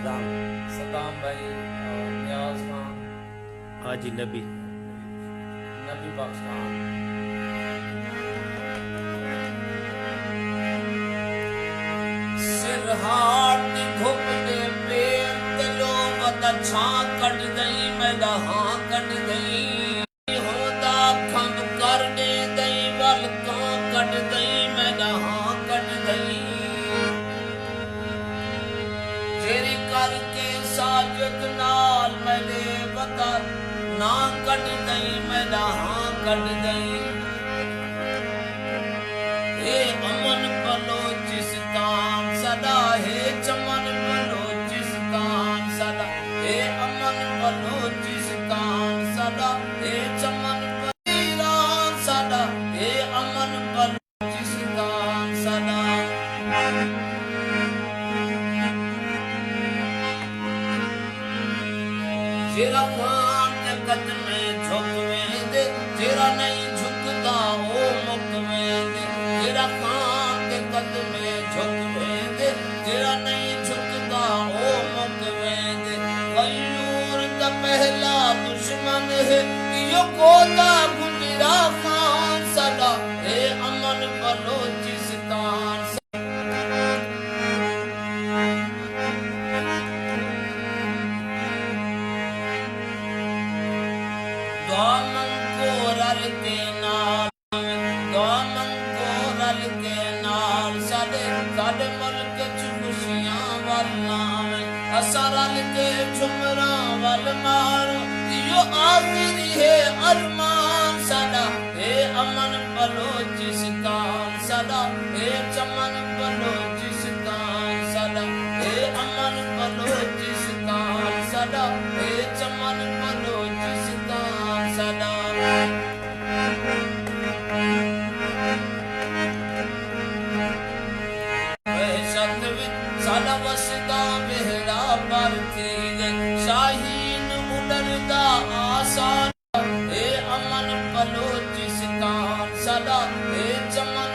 सदाम सदाम भाई और नियाज खान, हाजी नबी नबी बख्श खान। सिरहाट घुप दे पेर दिलो वदा छां कट दई मैदा हां कट दई होदा खंब कर दे दई वल कां कट दई मैदा हां कट दई तेरी करके साजद नाल मैदे वदा ना कट दई मैदा हां कट दई हे अमन बलोचिस्तान सदा हे चमन बलोचिस्तान सदा हे अमन बलोचिस्तान सदा हे चमन ईरान सदा हे अमन बलोचिस्तान सदा। जेरा खान के कदम में झुकवे दे जेरा नहीं झुकदा ओ मुकवे दे जेरा खान के कदम में झुकवे दे जेरा नहीं झुकदा ओ मुकवे दे गयूर दा पहला दुश्मन है यो कोदा गुजरा खान सदा हे अमन बलोचिस्तान दामन को रल के नाल साडे साडे मुल्क च खुशियां वल आवे असां रल के झुमरां वल मारो यो आखिरी है अरमान सदा हे अमन बलोचिस्तान सदा हे चमन बलोचिस्तान सदा हे अमन बलोचिस्तान सदा हे चमन बलोचिस्तान सदा। साडा वसदा बेहड़ा पर थी गई शाहीन उड़दा आसान हे अमन बलोचिस्तान सदा हे चमन